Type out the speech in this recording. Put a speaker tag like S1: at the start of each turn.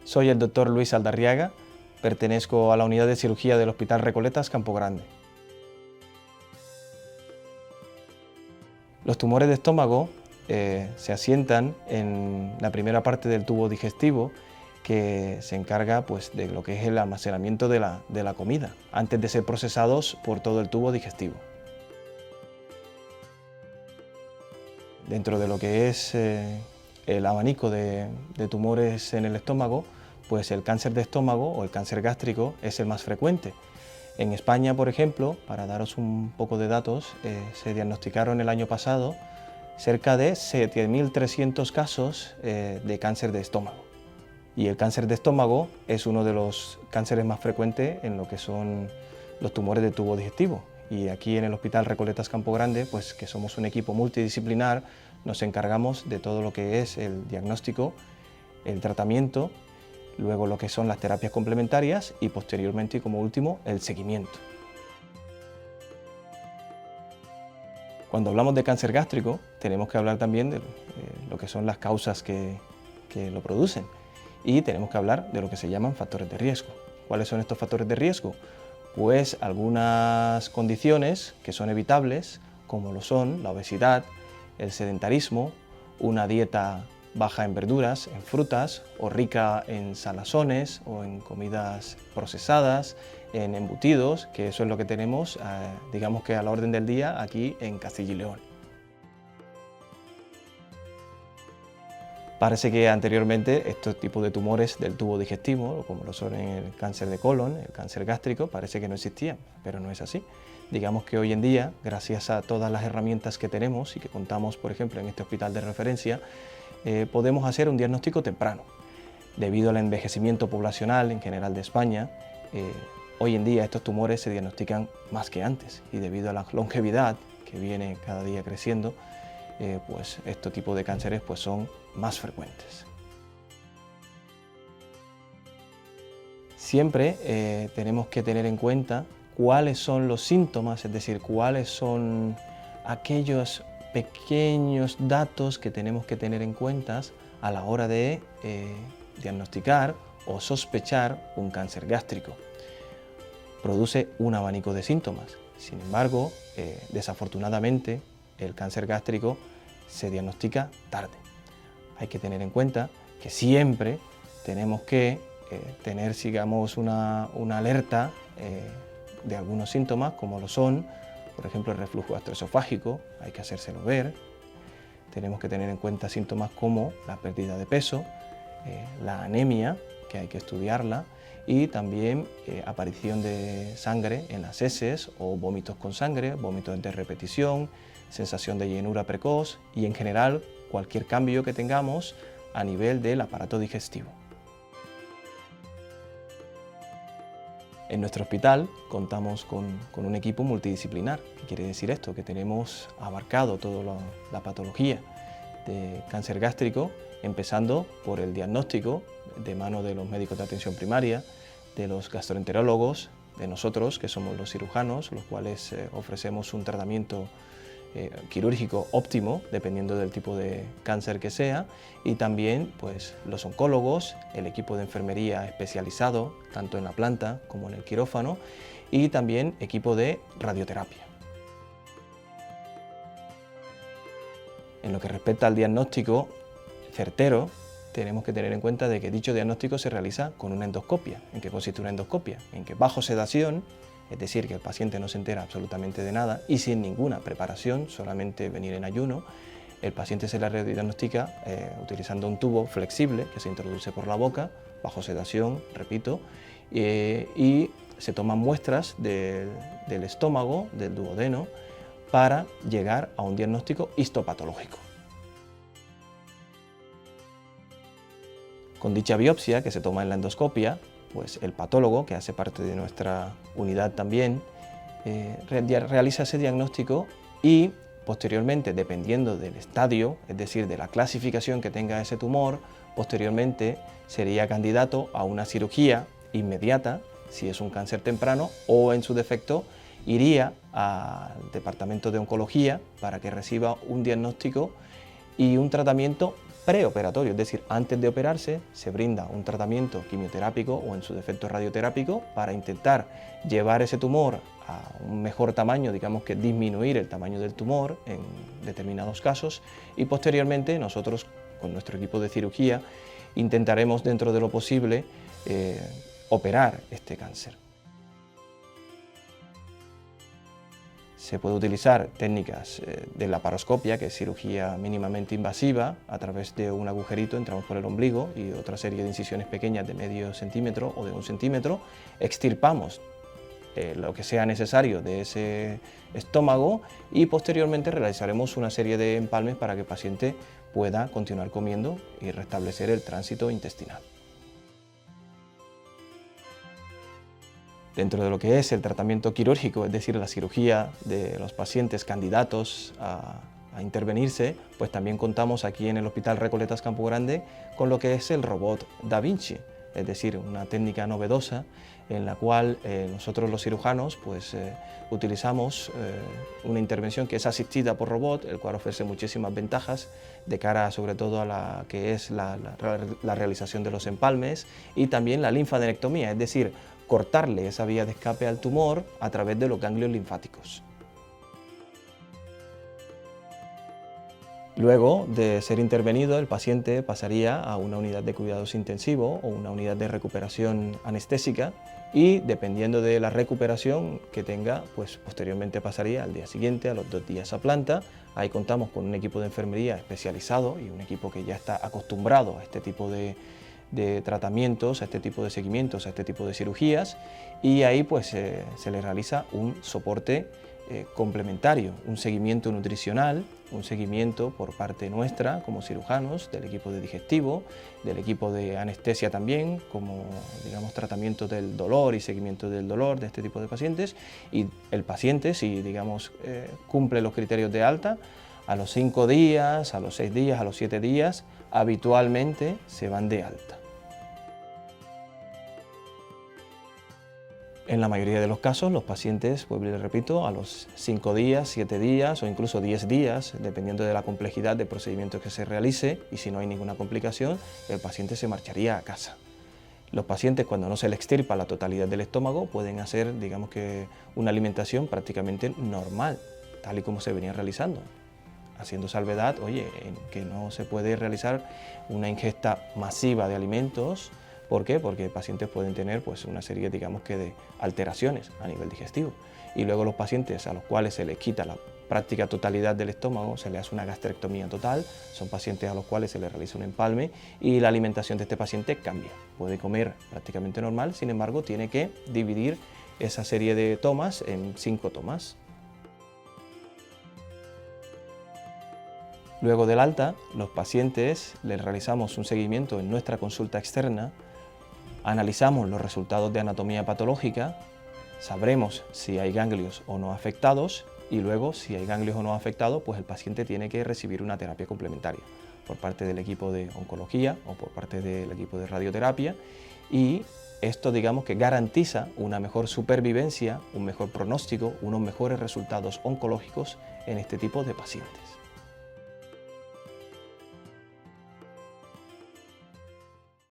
S1: Soy el doctor Luis Aldarriaga, pertenezco a la unidad de cirugía del Hospital Recoletas Campo Grande. Los tumores de estómago se asientan en la primera parte del tubo digestivo, que se encarga pues, de lo que es el almacenamiento de la comida, antes de ser procesados por todo el tubo digestivo. Dentro de lo que es el abanico de tumores en el estómago, pues el cáncer de estómago o el cáncer gástrico es el más frecuente. En España, por ejemplo, para daros un poco de datos, se diagnosticaron el año pasado cerca de 7.300 casos de cáncer de estómago. Y el cáncer de estómago es uno de los cánceres más frecuentes en lo que son los tumores de tubo digestivo. Y aquí en el Hospital Recoletas Campo Grande, pues que somos un equipo multidisciplinar, nos encargamos de todo lo que es el diagnóstico, el tratamiento, luego lo que son las terapias complementarias y posteriormente, y como último, el seguimiento. Cuando hablamos de cáncer gástrico, tenemos que hablar también de lo que son las causas que lo producen y tenemos que hablar de lo que se llaman factores de riesgo. ¿Cuáles son estos factores de riesgo? Pues algunas condiciones que son evitables, como lo son la obesidad, el sedentarismo, una dieta baja en verduras, en frutas, o rica en salazones o en comidas procesadas, en embutidos, que eso es lo que tenemos, digamos que a la orden del día aquí en Castilla y León. Parece que anteriormente estos tipos de tumores del tubo digestivo, como lo son el cáncer de colon, el cáncer gástrico, parece que no existían, pero no es así. Digamos que hoy en día, gracias a todas las herramientas que tenemos y que contamos, por ejemplo, en este hospital de referencia, podemos hacer un diagnóstico temprano. Debido al envejecimiento poblacional en general de España, hoy en día estos tumores se diagnostican más que antes y debido a la longevidad que viene cada día creciendo, pues este tipo de cánceres pues son más frecuentes. Siempre tenemos que tener en cuenta cuáles son los síntomas, es decir, cuáles son aquellos pequeños datos que tenemos que tener en cuenta a la hora de diagnosticar o sospechar un cáncer gástrico. Produce un abanico de síntomas. Sin embargo, desafortunadamente, el cáncer gástrico se diagnostica tarde. Hay que tener en cuenta que siempre tenemos que tener, digamos, una alerta de algunos síntomas, como lo son, por ejemplo, el reflujo gastroesofágico, hay que hacérselo ver. Tenemos que tener en cuenta síntomas como la pérdida de peso, la anemia, que hay que estudiarla, y también aparición de sangre en las heces o vómitos con sangre, vómitos de repetición, sensación de llenura precoz y en general cualquier cambio que tengamos a nivel del aparato digestivo. En nuestro hospital contamos con un equipo multidisciplinar. ¿Qué quiere decir esto? Que tenemos abarcado toda la patología de cáncer gástrico, empezando por el diagnóstico de mano de los médicos de atención primaria, de los gastroenterólogos, de nosotros, que somos los cirujanos, los cuales ofrecemos un tratamiento quirúrgico óptimo, dependiendo del tipo de cáncer que sea, y también pues, los oncólogos, el equipo de enfermería especializado, tanto en la planta como en el quirófano, y también equipo de radioterapia. En lo que respecta al diagnóstico certero, tenemos que tener en cuenta de que dicho diagnóstico se realiza con una endoscopia. ¿En qué consiste una endoscopia? En que bajo sedación, es decir, que el paciente no se entera absolutamente de nada y sin ninguna preparación, solamente venir en ayuno, el paciente se le diagnostica utilizando un tubo flexible que se introduce por la boca, bajo sedación, repito, y se toman muestras del estómago, del duodeno, para llegar a un diagnóstico histopatológico. Con dicha biopsia que se toma en la endoscopia, pues el patólogo, que hace parte de nuestra unidad también, realiza ese diagnóstico y posteriormente, dependiendo del estadio, es decir, de la clasificación que tenga ese tumor, posteriormente sería candidato a una cirugía inmediata, si es un cáncer temprano, o en su defecto iría al departamento de oncología para que reciba un diagnóstico y un tratamiento preoperatorio, es decir, antes de operarse se brinda un tratamiento quimioterápico o en su defecto radioterápico para intentar llevar ese tumor a un mejor tamaño, digamos que disminuir el tamaño del tumor en determinados casos, y posteriormente nosotros con nuestro equipo de cirugía intentaremos dentro de lo posible operar este cáncer. Se puede utilizar técnicas de laparoscopia, que es cirugía mínimamente invasiva. A través de un agujerito entramos por el ombligo y otra serie de incisiones pequeñas de medio centímetro o de 1 centímetro, extirpamos lo que sea necesario de ese estómago y posteriormente realizaremos una serie de empalmes para que el paciente pueda continuar comiendo y restablecer el tránsito intestinal. Dentro de lo que es el tratamiento quirúrgico, es decir, la cirugía de los pacientes candidatos a intervenirse, pues también contamos aquí en el Hospital Recoletas Campo Grande con lo que es el robot Da Vinci, es decir, una técnica novedosa en la cual nosotros los cirujanos pues, utilizamos una intervención que es asistida por robot, el cual ofrece muchísimas ventajas de cara sobre todo a la que es la realización de los empalmes y también la linfadenectomía, es decir, cortarle esa vía de escape al tumor a través de los ganglios linfáticos. Luego de ser intervenido, el paciente pasaría a una unidad de cuidados intensivos o una unidad de recuperación anestésica y, dependiendo de la recuperación que tenga, pues posteriormente pasaría al día siguiente, a los 2 días a planta. Ahí contamos con un equipo de enfermería especializado y un equipo que ya está acostumbrado a este tipo de tratamientos, a este tipo de seguimientos, a este tipo de cirugías, y ahí pues se le realiza un soporte complementario, un seguimiento nutricional, un seguimiento por parte nuestra como cirujanos, del equipo de digestivo, del equipo de anestesia también, como digamos tratamiento del dolor y seguimiento del dolor de este tipo de pacientes, y el paciente, si digamos cumple los criterios de alta, a los 5 días, a los 6 días, a los 7 días, habitualmente se van de alta. En la mayoría de los casos, los pacientes, pues les repito, a los 5 días, 7 días o incluso 10 días, dependiendo de la complejidad del procedimiento que se realice, y si no hay ninguna complicación, el paciente se marcharía a casa. Los pacientes, cuando no se le extirpa la totalidad del estómago, pueden hacer, digamos que, una alimentación prácticamente normal, tal y como se venía realizando, haciendo salvedad, oye, en que no se puede realizar una ingesta masiva de alimentos. ¿Por qué? Porque pacientes pueden tener pues, una serie, digamos que, de alteraciones a nivel digestivo. Y luego los pacientes a los cuales se les quita la práctica totalidad del estómago, se les hace una gastrectomía total, son pacientes a los cuales se les realiza un empalme y la alimentación de este paciente cambia. Puede comer prácticamente normal, sin embargo, tiene que dividir esa serie de tomas en 5 tomas. Luego del alta, los pacientes les realizamos un seguimiento en nuestra consulta externa, analizamos los resultados de anatomía patológica, sabremos si hay ganglios o no afectados y luego, si hay ganglios o no afectados, pues el paciente tiene que recibir una terapia complementaria por parte del equipo de oncología o por parte del equipo de radioterapia, y esto digamos que garantiza una mejor supervivencia, un mejor pronóstico, unos mejores resultados oncológicos en este tipo de pacientes.